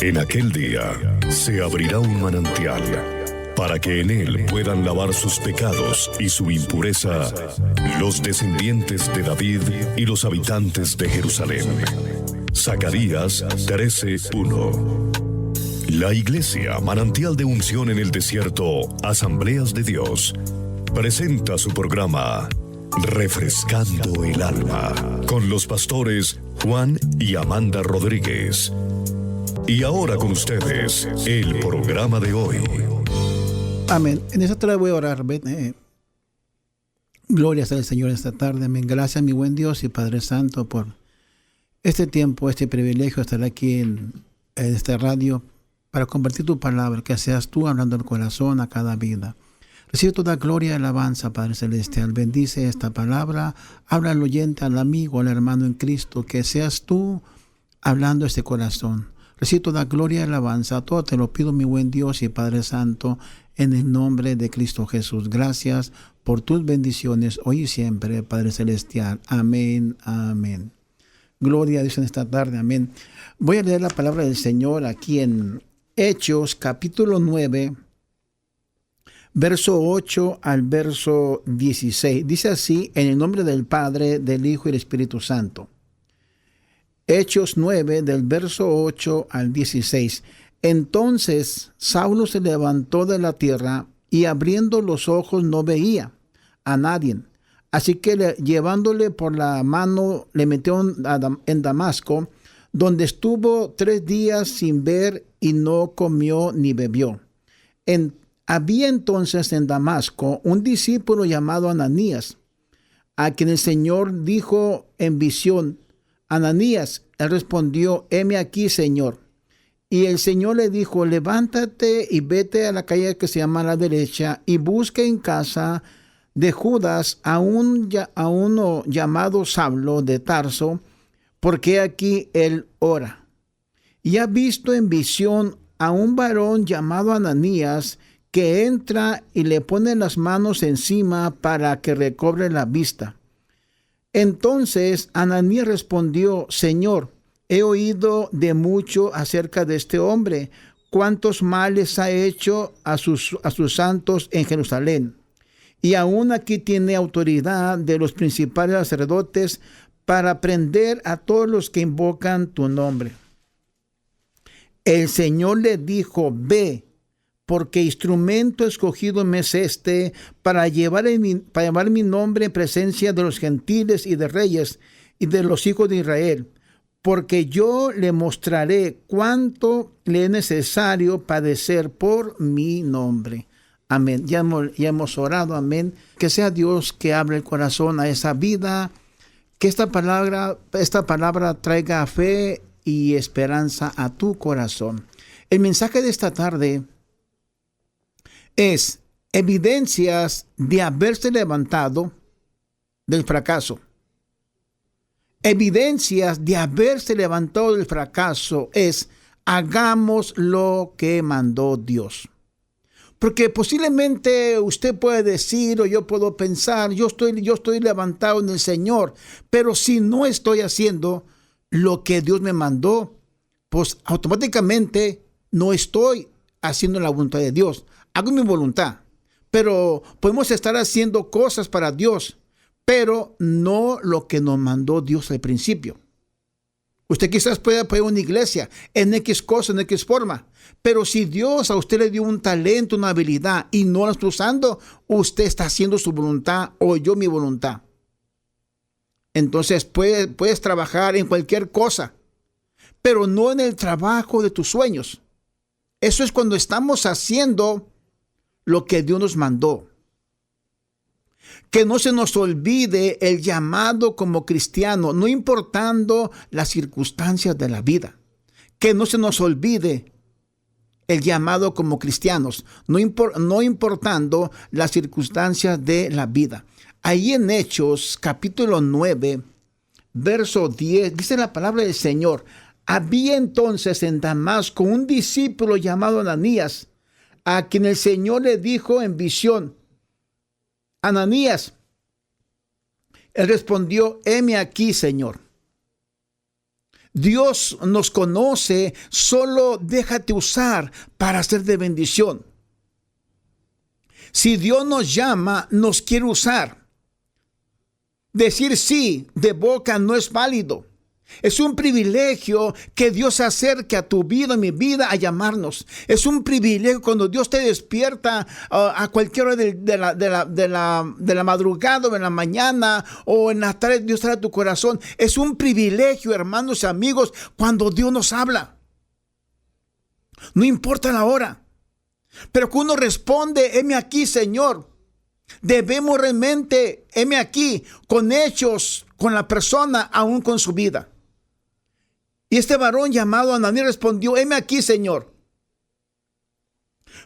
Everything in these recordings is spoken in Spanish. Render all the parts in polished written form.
En aquel día se abrirá un manantial para que en él puedan lavar sus pecados y su impureza los descendientes de David y los habitantes de Jerusalén. Zacarías 13:1. La Iglesia Manantial de Unción en el Desierto, Asambleas de Dios, presenta su programa Refrescando el Alma, con los pastores Juan y Amanda Rodríguez. Y ahora con ustedes, el programa de hoy. Amén. En esta tarde voy a orar. Gloria al Señor esta tarde. Amén. Gracias, mi buen Dios y Padre Santo, por este tiempo, este privilegio de estar aquí en esta radio para compartir tu palabra, que seas tú hablando al corazón a cada vida. Recibe toda gloria y alabanza, Padre Celestial. Bendice esta palabra. Habla al oyente, al amigo, al hermano en Cristo. Que seas tú hablando a este corazón. Recibe toda gloria y alabanza. Todo te lo pido, mi buen Dios y Padre Santo, en el nombre de Cristo Jesús. Gracias por tus bendiciones hoy y siempre, Padre Celestial. Amén, amén. Gloria a Dios en esta tarde. Amén. Voy a leer la palabra del Señor aquí en Hechos, capítulo 9, verso 8 al verso 16. Dice así, en el nombre del Padre, del Hijo y del Espíritu Santo. Hechos 9, del verso 8 al 16. Entonces Saulo se levantó de la tierra y abriendo los ojos no veía a nadie. Así que llevándole por la mano le metió en Damasco, donde estuvo 3 días sin ver y no comió ni bebió. Había entonces en Damasco un discípulo llamado Ananías, a quien el Señor dijo en visión: Ananías. Él respondió: heme aquí, Señor. Y el Señor le dijo: levántate y vete a la calle que se llama La Derecha y busca en casa de Judas a uno llamado Saulo de Tarso, porque aquí él ora. Y ha visto en visión a un varón llamado Ananías, que entra y le pone las manos encima para que recobre la vista. Entonces Ananías respondió: Señor, he oído de mucho acerca de este hombre, cuántos males ha hecho a sus santos en Jerusalén. Y aún aquí tiene autoridad de los principales sacerdotes para prender a todos los que invocan tu nombre. El Señor le dijo: ve, porque instrumento escogido me es este para llevar mi nombre en presencia de los gentiles y de reyes y de los hijos de Israel, porque yo le mostraré cuánto le es necesario padecer por mi nombre. Amén. Ya hemos orado. Amén. Que sea Dios que hable el corazón a esa vida, que esta palabra traiga fe y esperanza a tu corazón. El mensaje de esta tarde es evidencias de haberse levantado del fracaso. Evidencias de haberse levantado del fracaso es: hagamos lo que mandó Dios. Porque posiblemente usted puede decir, o yo puedo pensar, yo estoy levantado en el Señor, pero si no estoy haciendo lo que Dios me mandó, pues automáticamente no estoy haciendo la voluntad de Dios. Hago mi voluntad, pero podemos estar haciendo cosas para Dios, pero no lo que nos mandó Dios al principio. Usted quizás pueda apoyar una iglesia en X cosa, en X forma, pero si Dios a usted le dio un talento, una habilidad y no la está usando, usted está haciendo su voluntad o yo mi voluntad. Entonces puedes trabajar en cualquier cosa, pero no en el trabajo de tus sueños. Eso es cuando estamos haciendo lo que Dios nos mandó. Que no se nos olvide el llamado como cristiano, no importando las circunstancias de la vida. Que no se nos olvide el llamado como cristianos, no importando las circunstancias de la vida. Ahí en Hechos, capítulo 9, verso 10, dice la palabra del Señor: había entonces en Damasco un discípulo llamado Ananías, a quien el Señor le dijo en visión: Ananías. Él respondió: heme aquí, Señor. Dios nos conoce, solo déjate usar para ser de bendición. Si Dios nos llama, nos quiere usar. Decir sí de boca no es válido. Es un privilegio que Dios se acerque a tu vida, a mi vida, a llamarnos. Es un privilegio cuando Dios te despierta a cualquier hora de la madrugada o en la mañana o en la tarde, Dios trae a tu corazón. Es un privilegio, hermanos y amigos, cuando Dios nos habla. No importa la hora. Pero cuando uno responde, heme aquí, Señor, debemos realmente, heme aquí, con hechos, con la persona, aún con su vida. Y este varón llamado Ananías respondió, heme aquí, Señor.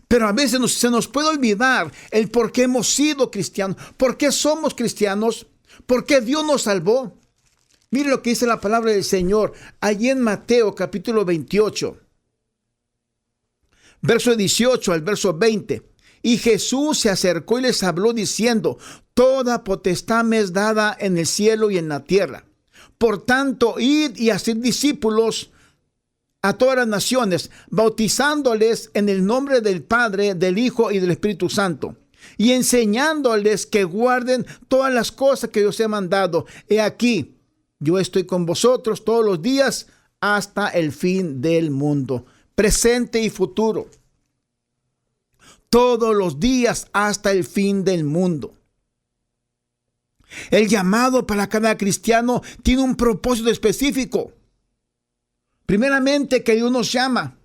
Pero a veces se nos puede olvidar el por qué hemos sido cristianos, por qué somos cristianos, por qué Dios nos salvó. Mire lo que dice la palabra del Señor, allí en Mateo capítulo 28, verso 18 al verso 20. Y Jesús se acercó y les habló diciendo, toda potestad me es dada en el cielo y en la tierra. Por tanto, id y haced discípulos a todas las naciones, bautizándoles en el nombre del Padre, del Hijo y del Espíritu Santo, y enseñándoles que guarden todas las cosas que yo os he mandado. He aquí, yo estoy con vosotros todos los días hasta el fin del mundo, presente y futuro. Todos los días hasta el fin del mundo. El llamado para cada cristiano tiene un propósito específico. Primeramente, que Dios nos llama.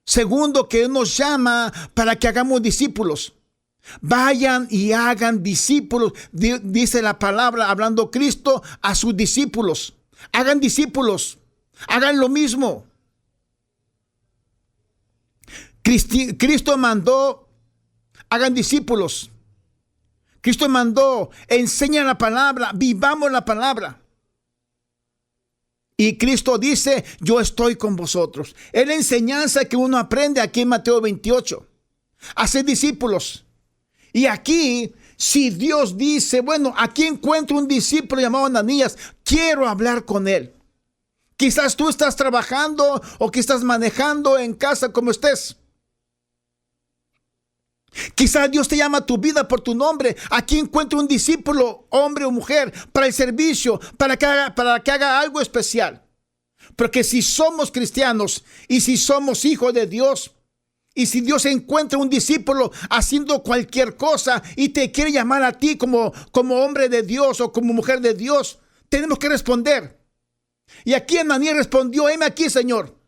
Segundo, que Dios nos llama para que hagamos discípulos. Vayan y hagan discípulos, dice la palabra, hablando Cristo a sus discípulos. Hagan discípulos, hagan lo mismo. Cristo mandó, hagan discípulos. Cristo mandó, enseñan la palabra, vivamos la palabra. Y Cristo dice, yo estoy con vosotros. Es la enseñanza que uno aprende aquí en Mateo 28. Hacer discípulos. Y aquí, si Dios dice, bueno, aquí encuentro un discípulo llamado Ananías, quiero hablar con él. Quizás tú estás trabajando o que estás manejando en casa como estés. Quizás Dios te llama a tu vida por tu nombre. Aquí encuentro un discípulo, hombre o mujer, para el servicio, para que haga algo especial. Porque si somos cristianos y si somos hijos de Dios, y si Dios encuentra un discípulo haciendo cualquier cosa y te quiere llamar a ti como hombre de Dios o como mujer de Dios, tenemos que responder. Y aquí Ananías respondió, heme aquí, Señor.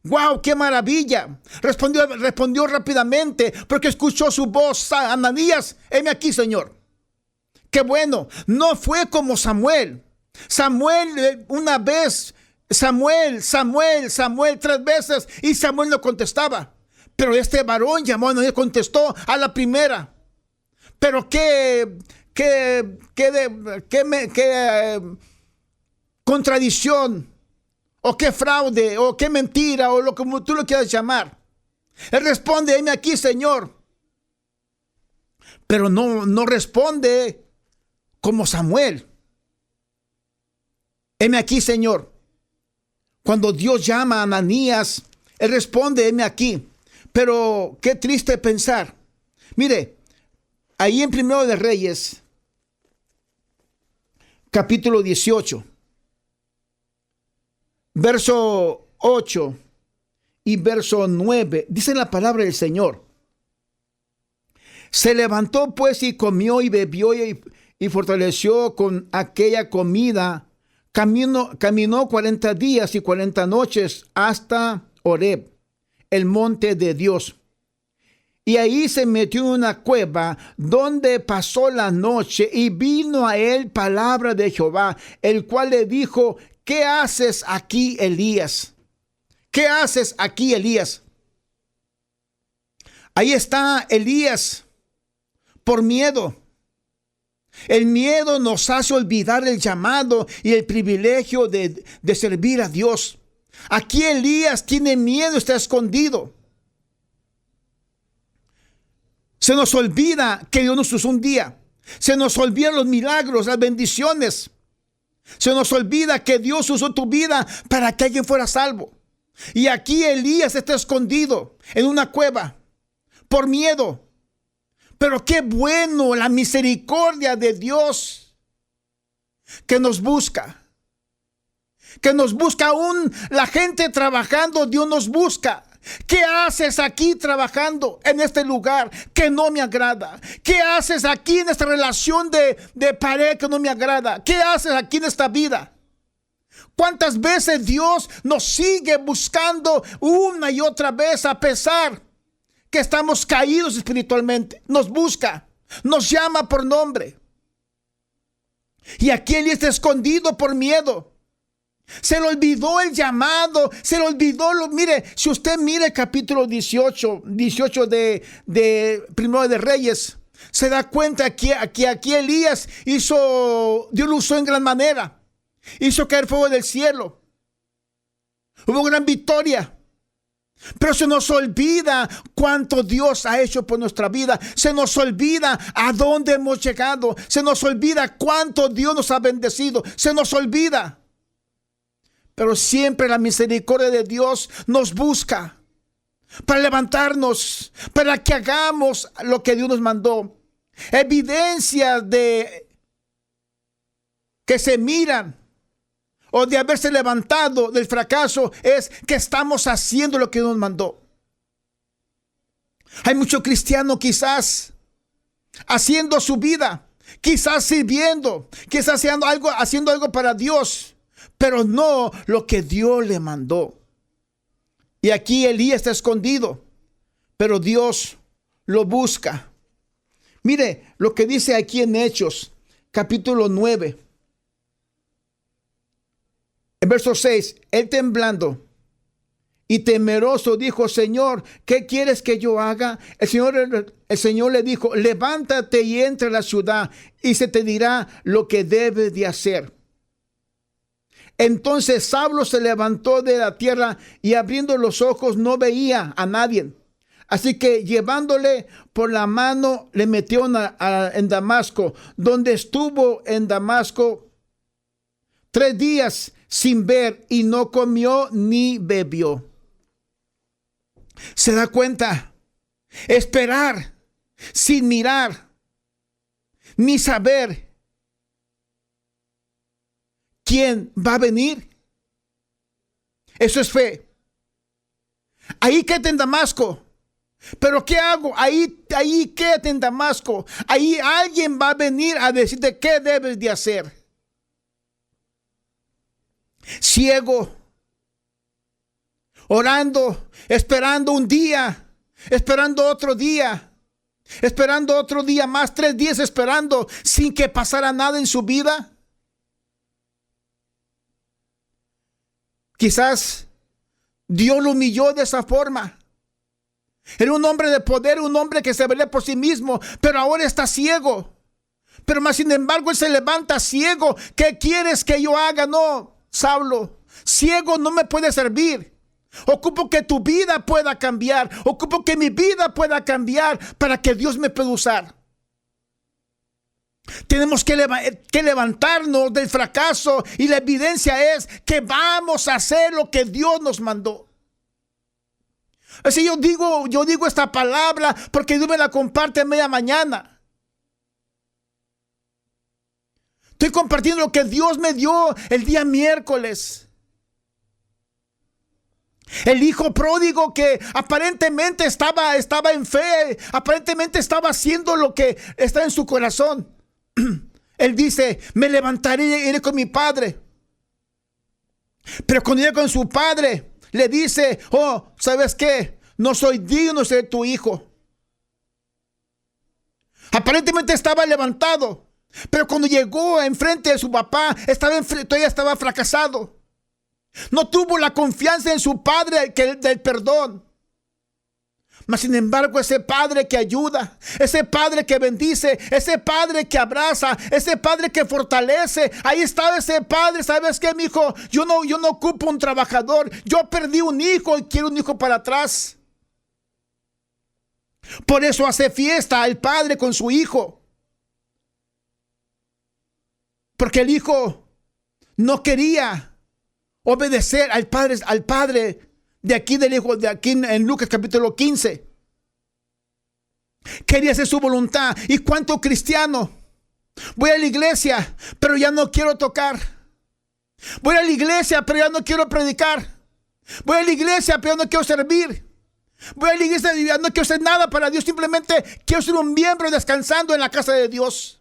¡Wow! ¡Qué maravilla! Respondió rápidamente porque escuchó su voz. Ananías, heme aquí, Señor. ¡Qué bueno! No fue como Samuel. Samuel una vez, Samuel, 3 veces y Samuel no contestaba. Pero este varón llamó a Ananías, contestó a la primera. Pero qué contradicción. O qué fraude, o qué mentira, o lo que tú lo quieras llamar. Él responde, heme aquí, Señor. Pero no responde como Samuel. Heme aquí, Señor. Cuando Dios llama a Ananías, él responde, heme aquí. Pero qué triste pensar. Mire, ahí en 1 de Reyes, capítulo 18. Verso 8 y verso 9, dice la palabra del Señor. Se levantó pues y comió y bebió y fortaleció con aquella comida. Caminó 40 días y 40 noches hasta Horeb, el monte de Dios. Y ahí se metió en una cueva donde pasó la noche y vino a él palabra de Jehová, el cual le dijo, ¿qué haces aquí, Elías? ¿Qué haces aquí, Elías? Ahí está Elías por miedo. El miedo nos hace olvidar el llamado y el privilegio de servir a Dios. Aquí Elías tiene miedo, está escondido. Se nos olvida que Dios nos usó un día. Se nos olvidan los milagros, las bendiciones. Se nos olvida que Dios usó tu vida para que alguien fuera salvo. Y aquí Elías está escondido en una cueva por miedo. Pero qué bueno la misericordia de Dios que nos busca. Que nos busca aún la gente trabajando, Dios nos busca. ¿Qué haces aquí trabajando en este lugar que no me agrada? ¿Qué haces aquí en esta relación de pareja que no me agrada? ¿Qué haces aquí en esta vida? ¿Cuántas veces Dios nos sigue buscando una y otra vez a pesar que estamos caídos espiritualmente? Nos busca, nos llama por nombre. Y aquí Él está escondido por miedo. Se le olvidó el llamado, se le olvidó mire, si usted mira el capítulo 18 de Primero de Reyes, se da cuenta que aquí Elías Dios lo usó en gran manera. Hizo caer fuego del cielo. Hubo gran victoria. Pero se nos olvida cuánto Dios ha hecho por nuestra vida. Se nos olvida a dónde hemos llegado. Se nos olvida cuánto Dios nos ha bendecido. Se nos olvida. Pero siempre la misericordia de Dios nos busca para levantarnos, para que hagamos lo que Dios nos mandó. Evidencias de que se miran o de haberse levantado del fracaso es que estamos haciendo lo que Dios nos mandó. Hay muchos cristianos quizás haciendo su vida, quizás sirviendo, quizás haciendo algo para Dios, pero no lo que Dios le mandó. Y aquí Elías está escondido, pero Dios lo busca. Mire lo que dice aquí en Hechos, capítulo 9. En verso 6, él temblando y temeroso dijo: Señor, ¿qué quieres que yo haga? El Señor le dijo: levántate y entra a la ciudad y se te dirá lo que debes de hacer. Entonces Saulo se levantó de la tierra y abriendo los ojos no veía a nadie. Así que llevándole por la mano le metió en Damasco, donde estuvo en Damasco 3 días sin ver y no comió ni bebió. ¿Se da cuenta? Esperar sin mirar ni saber quién va a venir. Eso es fe. Ahí quédate en Damasco. Pero ¿qué hago? Ahí quédate en Damasco. Ahí alguien va a venir a decirte qué debes de hacer. Ciego, orando, esperando un día, esperando otro día, esperando otro día más, 3 días esperando sin que pasara nada en su vida. Quizás Dios lo humilló de esa forma. Era un hombre de poder, un hombre que se valía por sí mismo, pero ahora está ciego. Pero más sin embargo él se levanta ciego. ¿Qué quieres que yo haga? No, Saulo, ciego no me puede servir. Ocupo que tu vida pueda cambiar. Ocupo que mi vida pueda cambiar para que Dios me pueda usar. Tenemos que levantarnos del fracaso, y la evidencia es que vamos a hacer lo que Dios nos mandó. Así yo digo esta palabra porque Dios me la comparte a media mañana. Estoy compartiendo lo que Dios me dio el día miércoles. El hijo pródigo que aparentemente estaba en fe, aparentemente estaba haciendo lo que está en su corazón. Él dice: me levantaré y iré con mi padre. Pero cuando llega con su padre, le dice: oh, ¿sabes qué? No soy digno de ser tu hijo. Aparentemente estaba levantado, pero cuando llegó enfrente de su papá, todavía estaba fracasado. No tuvo la confianza en su padre del perdón. Mas sin embargo, ese padre que ayuda, ese padre que bendice, ese padre que abraza, ese padre que fortalece, ahí está ese padre. ¿Sabes qué, mi hijo? Yo no ocupo un trabajador. Yo perdí un hijo y quiero un hijo para atrás. Por eso hace fiesta el padre con su hijo. Porque el hijo no quería obedecer al padre de aquí del hijo, de aquí en Lucas capítulo 15. Quería hacer su voluntad. ¿Y cuánto cristiano? Voy a la iglesia, pero ya no quiero tocar. Voy a la iglesia, pero ya no quiero predicar. Voy a la iglesia, pero ya no quiero servir. Voy a la iglesia y ya no quiero hacer nada para Dios. Simplemente quiero ser un miembro descansando en la casa de Dios.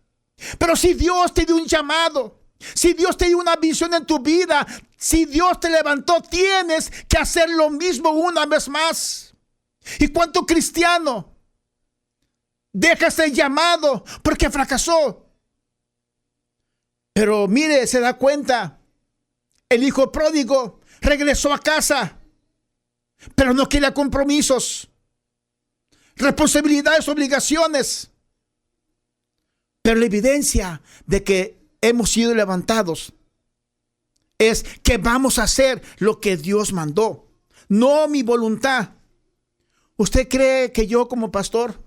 Pero si Dios te dio un llamado, si Dios te dio una visión en tu vida, si Dios te levantó, tienes que hacer lo mismo una vez más. ¿Y cuánto cristiano deja ese llamado porque fracasó? Pero mire, se da cuenta, el hijo pródigo regresó a casa, pero no quería compromisos, responsabilidades, obligaciones. Pero la evidencia de que hemos sido levantados es que vamos a hacer lo que Dios mandó, no mi voluntad. ¿Usted cree que yo como pastor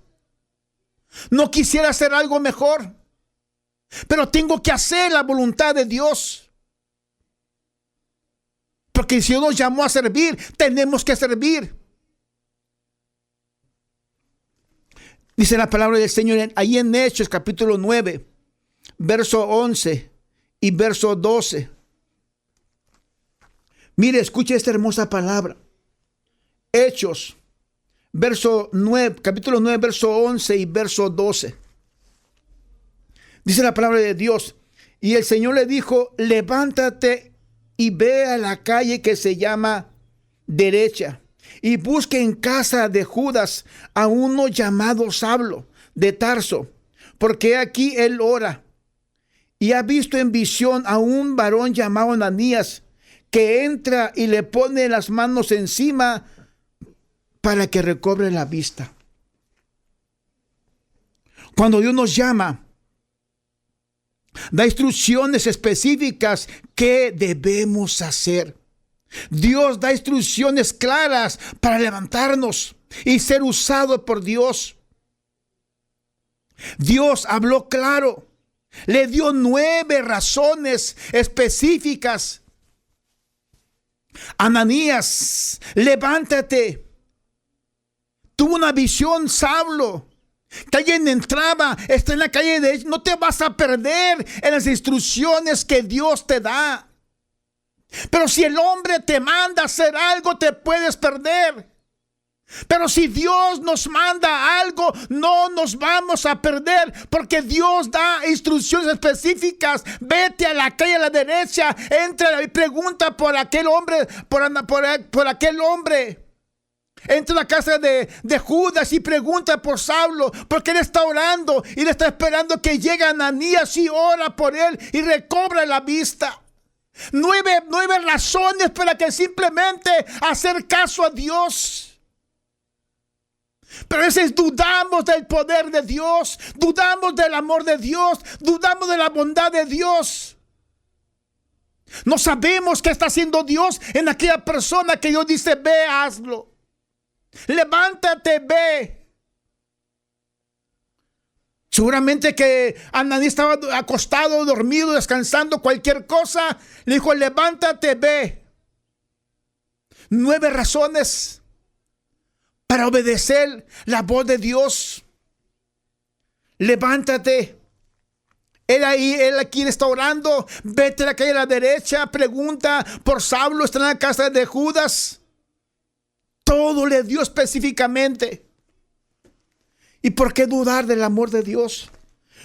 no quisiera hacer algo mejor? Pero tengo que hacer la voluntad de Dios. Porque si Dios nos llamó a servir, tenemos que servir. Dice la palabra del Señor ahí en Hechos capítulo 9, verso 11 y verso 12. Mire, escuche esta hermosa palabra. Hechos, capítulo 9, verso 11 y verso 12. Dice la palabra de Dios: y el Señor le dijo, levántate y ve a la calle que se llama Derecha, y busque en casa de Judas a uno llamado Saulo de Tarso, porque aquí él ora. Y ha visto en visión a un varón llamado Ananías, que entra y le pone las manos encima para que recobre la vista. Cuando Dios nos llama, da instrucciones específicas que debemos hacer. Dios da instrucciones claras para levantarnos y ser usado por Dios. Dios habló claro. Le dio 9 razones específicas. Ananías, levántate. Tuvo una visión, Saulo. Que alguien entraba, está en la calle de ellos. No te vas a perder en las instrucciones que Dios te da. Pero si el hombre te manda a hacer algo, te puedes perder. Pero si Dios nos manda algo, no nos vamos a perder, porque Dios da instrucciones específicas. Vete a la calle a la derecha, entra y pregunta por aquel hombre, por aquel hombre. Entra a la casa de Judas y pregunta por Saulo, porque él está orando y le está esperando que llegue Ananías y ora por él y recobra la vista. 9 razones para que simplemente hacer caso a Dios. Pero a veces dudamos del poder de Dios, dudamos del amor de Dios, dudamos de la bondad de Dios. No sabemos qué está haciendo Dios en aquella persona que Dios dice, ve, hazlo. Levántate, ve. Seguramente que Ananías estaba acostado, dormido, descansando, cualquier cosa. Le dijo, levántate, ve. 9 razones para obedecer la voz de Dios. Levántate. Él aquí está orando. Vete a la calle a la derecha. Pregunta por Saulo. Está en la casa de Judas. Todo le dio específicamente. ¿Y por qué dudar del amor de Dios?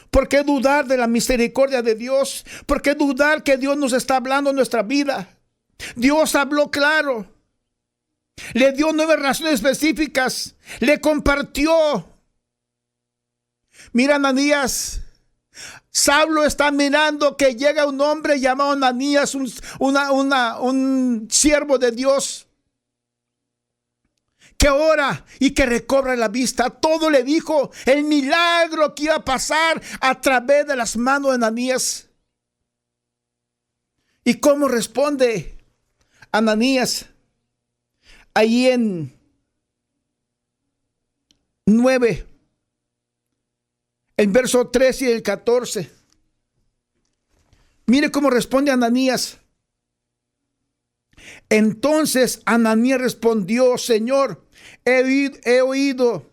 ¿Por qué dudar de la misericordia de Dios? ¿Por qué dudar que Dios nos está hablando en nuestra vida? Dios habló claro. Le dio 9 razones específicas. Le compartió. Mira, Ananías. Saulo está mirando que llega un hombre llamado Ananías, un siervo de Dios, que ora y que recobra la vista. Todo le dijo el milagro que iba a pasar a través de las manos de Ananías. ¿Y cómo responde Ananías? Ahí en 9, el verso 13 y el 14. Mire cómo responde Ananías. Entonces Ananías respondió: Señor, he oído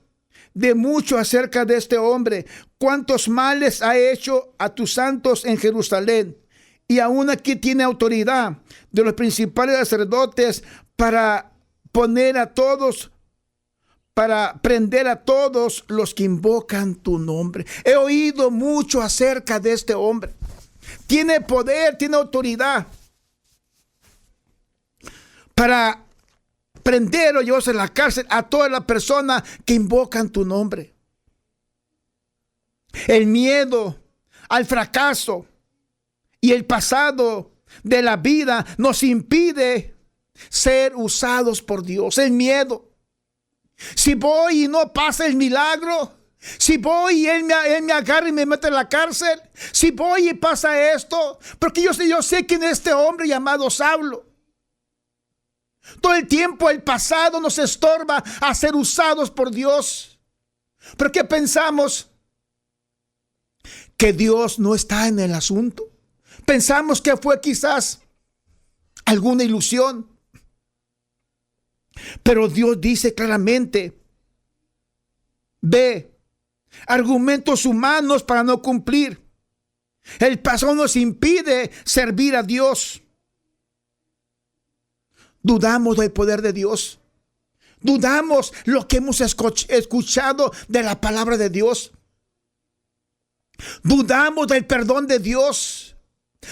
de mucho acerca de este hombre, cuántos males ha hecho a tus santos en Jerusalén, y aún aquí tiene autoridad de los principales sacerdotes para prender a todos los que invocan tu nombre. He oído mucho acerca de este hombre. Tiene poder, tiene autoridad para prender o llevarse a la cárcel a toda la persona que invocan tu nombre. El miedo al fracaso y el pasado de la vida nos impide ser usados por Dios. El miedo. Si voy y no pasa el milagro, si voy y él me agarra y me mete en la cárcel, si voy y pasa esto, porque yo sé quién es este hombre llamado Saulo. Todo el tiempo el pasado nos estorba a ser usados por Dios. Porque pensamos que Dios no está en el asunto. Pensamos que fue quizás alguna ilusión. Pero Dios dice claramente: ve, argumentos humanos para no cumplir. El pasado nos impide servir a Dios. Dudamos del poder de Dios. Dudamos lo que hemos escuchado de la palabra de Dios. Dudamos del perdón de Dios.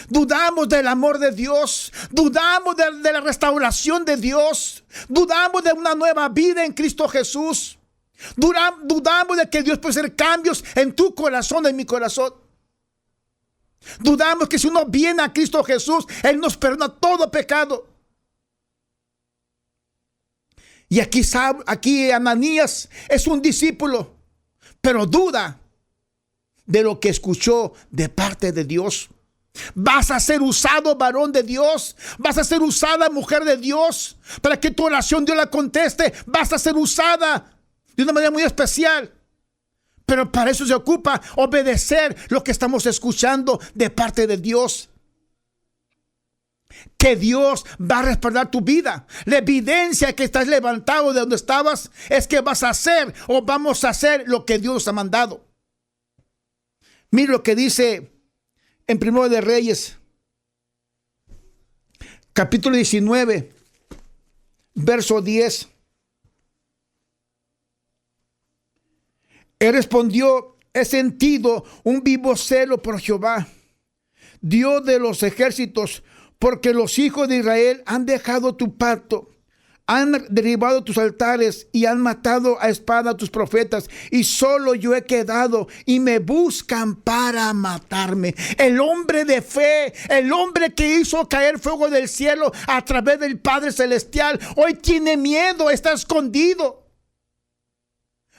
Dudamos del amor de Dios. Dudamos de la restauración de Dios. Dudamos de una nueva vida en Cristo Jesús. Dudamos de que Dios puede hacer cambios en tu corazón, en mi corazón. Dudamos que si uno viene a Cristo Jesús, Él nos perdona todo pecado. Y aquí Ananías es un discípulo, pero duda de lo que escuchó de parte de Dios. Vas a ser usado, varón de Dios. Vas a ser usada, mujer de Dios, para que tu oración Dios la conteste. Vas a ser usada de una manera muy especial. Pero para eso se ocupa obedecer lo que estamos escuchando de parte de Dios. Que Dios va a respaldar tu vida. La evidencia que estás levantado de donde estabas es que vas a hacer o vamos a hacer lo que Dios ha mandado. Mira lo que dice en 1 de Reyes, capítulo 19, verso 10. Él respondió: he sentido un vivo celo por Jehová, Dios de los ejércitos, porque los hijos de Israel han dejado tu pacto, han derribado tus altares y han matado a espada a tus profetas, y solo yo he quedado y me buscan para matarme. El hombre de fe, el hombre que hizo caer fuego del cielo a través del Padre Celestial, hoy tiene miedo, está escondido.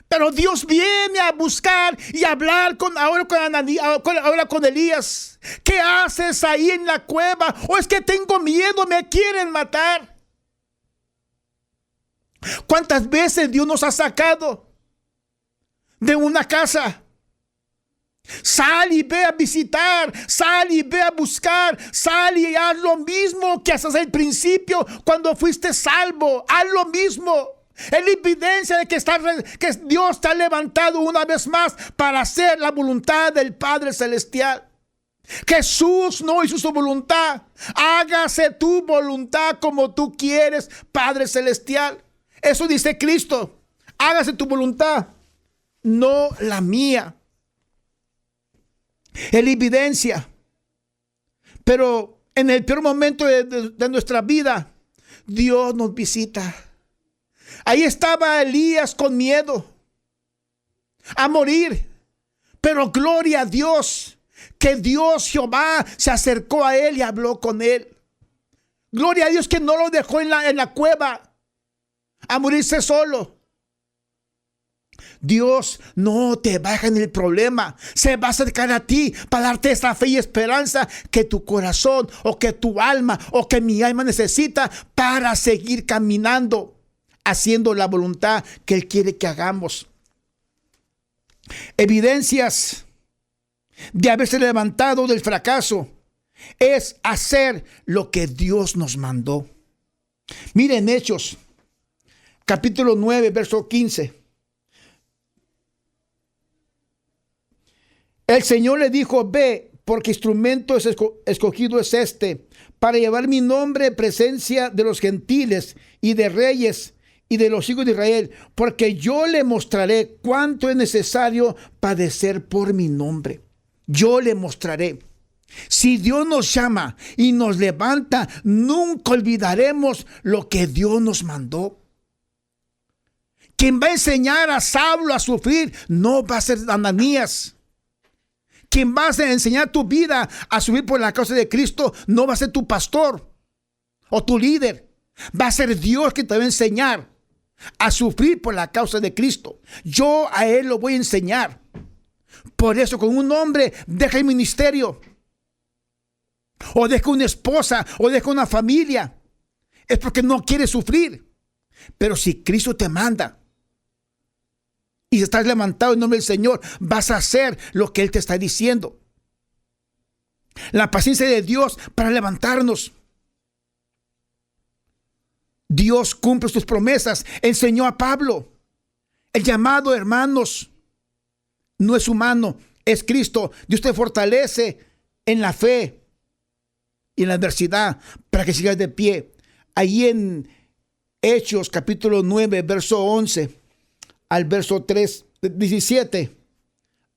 Pero Dios viene a buscar y a hablar ahora con Elías. ¿Qué haces ahí en la cueva? ¿O es que tengo miedo, me quieren matar? ¿Cuántas veces Dios nos ha sacado de una casa? Sal y ve a visitar, sal y ve a buscar, sal y haz lo mismo que haces al principio cuando fuiste salvo. Haz lo mismo. Es la evidencia de que Dios está levantado una vez más para hacer la voluntad del Padre Celestial. Jesús no hizo su voluntad. Hágase tu voluntad como tú quieres, Padre Celestial. Eso dice Cristo. Hágase tu voluntad, no la mía. Es la evidencia. Pero en el peor momento de nuestra vida, Dios nos visita. Ahí estaba Elías con miedo a morir. Pero gloria a Dios, que Dios Jehová se acercó a él y habló con él. Gloria a Dios que no lo dejó en la cueva a morirse solo. Dios no te baja en el problema. Se va a acercar a ti para darte esa fe y esperanza que tu corazón o que tu alma o que mi alma necesita para seguir caminando, haciendo la voluntad que Él quiere que hagamos. Evidencias de haberse levantado del fracaso es hacer lo que Dios nos mandó. Miren Hechos, capítulo 9, verso 15. El Señor le dijo: ve, porque instrumento escogido es este, para llevar mi nombre en presencia de los gentiles y de reyes y de los hijos de Israel, porque yo le mostraré cuánto es necesario padecer por mi nombre. Yo le mostraré. Si Dios nos llama y nos levanta, nunca olvidaremos lo que Dios nos mandó. Quien va a enseñar a Saulo a sufrir no va a ser Ananías. Quien va a enseñar tu vida a sufrir por la causa de Cristo no va a ser tu pastor o tu líder. Va a ser Dios que te va a enseñar a sufrir por la causa de Cristo. Yo a Él lo voy a enseñar. Por eso, con un hombre deja el ministerio, o deja una esposa, o deja una familia, es porque no quiere sufrir. Pero si Cristo te manda y estás levantado en nombre del Señor, vas a hacer lo que Él te está diciendo. La paciencia de Dios para levantarnos. Dios cumple sus promesas. Enseñó a Pablo. El llamado, hermanos, no es humano, es Cristo. Dios te fortalece en la fe y en la adversidad para que sigas de pie. Ahí en Hechos capítulo 9, verso 11 al verso 17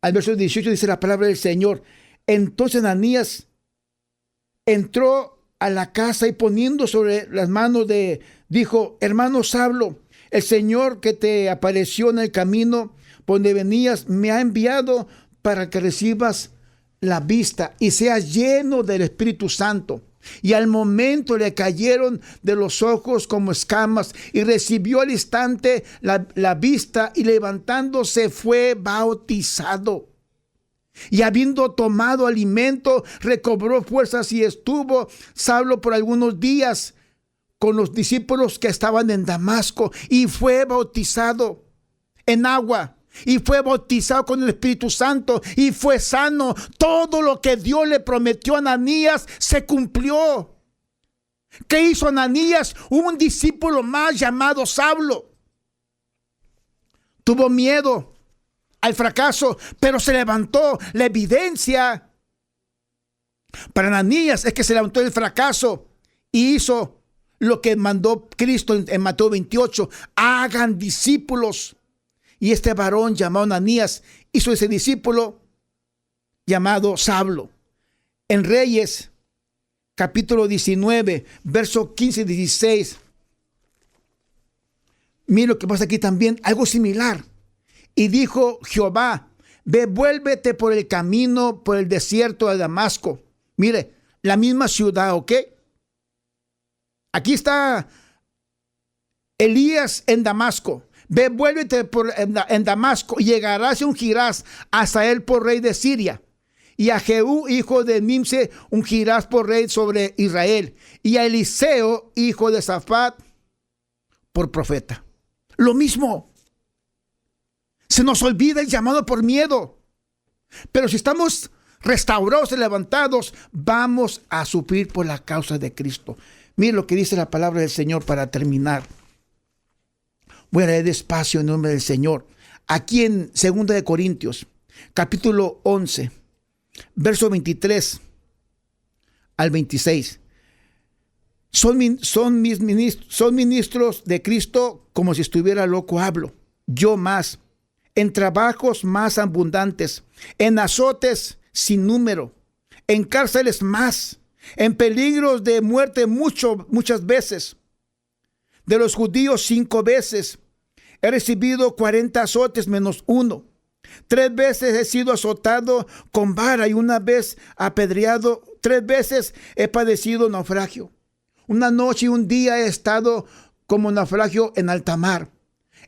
al verso 18 dice la palabra del Señor. Entonces Ananías entró a la casa y poniendo sobre las manos dijo: hermano Saulo, el Señor que te apareció en el camino por donde venías me ha enviado para que recibas la vista y seas lleno del Espíritu Santo. Y al momento le cayeron de los ojos como escamas y recibió al instante la vista, y levantándose fue bautizado. Y habiendo tomado alimento, recobró fuerzas y estuvo Saulo por algunos días con los discípulos que estaban en Damasco, y fue bautizado en agua. Y fue bautizado con el Espíritu Santo y fue sano. Todo lo que Dios le prometió a Ananías se cumplió. ¿Qué hizo Ananías? Un discípulo más llamado Saulo. Tuvo miedo al fracaso, pero se levantó. La evidencia para Ananías es que se levantó del fracaso y hizo lo que mandó Cristo en Mateo 28. Hagan discípulos. Y este varón llamado Ananías hizo ese discípulo llamado Saulo. En Reyes, capítulo 19, verso 15 y 16. Mira lo que pasa aquí también, algo similar. Y dijo Jehová: ve, vuélvete por el camino, por el desierto de Damasco. Mire, la misma ciudad, ¿ok? Aquí está Elías en Damasco. Ve, vuélvete en Damasco y llegarás y ungirás a Hazael por rey de Siria, y a Jehú, hijo de Nimse, ungirás por rey sobre Israel, y a Eliseo, hijo de Safat, por profeta. Lo mismo. Se nos olvida el llamado por miedo. Pero si estamos restaurados y levantados, vamos a sufrir por la causa de Cristo. Mire lo que dice la palabra del Señor para terminar. Voy a leer despacio en nombre del Señor. Aquí en 2 de Corintios, capítulo 11, verso 23 al 26. Son ministros de Cristo, como si estuviera loco hablo. Yo más, en trabajos más abundantes, en azotes sin número, en cárceles más, en peligros de muerte muchas veces. De los judíos 5 veces he recibido 40 azotes menos 1. 3 veces he sido azotado con vara y 1 vez apedreado. 3 veces he padecido naufragio. 1 noche y 1 día he estado como naufragio en alta mar.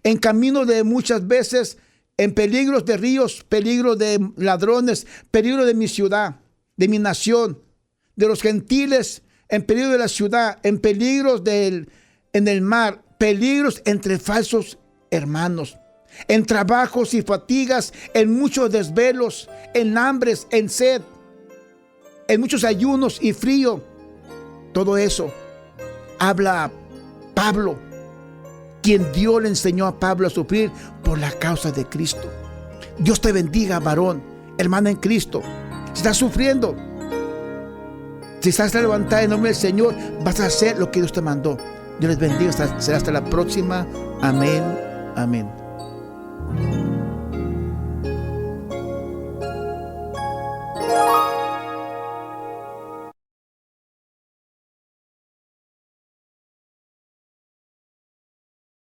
En camino de muchas veces, en peligros de ríos, peligro de ladrones, peligro de mi ciudad, de mi nación, de los gentiles, en peligro de la ciudad, en peligros en el mar, peligros entre falsos hermanos, en trabajos y fatigas, en muchos desvelos, en hambres, en sed, en muchos ayunos y frío. Todo eso habla Pablo, quien Dios le enseñó a Pablo a sufrir por la causa de Cristo. Dios te bendiga, varón, hermana en Cristo. Si estás sufriendo, si estás levantada en nombre del Señor, vas a hacer lo que Dios te mandó. Dios les bendiga. Será hasta la próxima. Amén. Amén.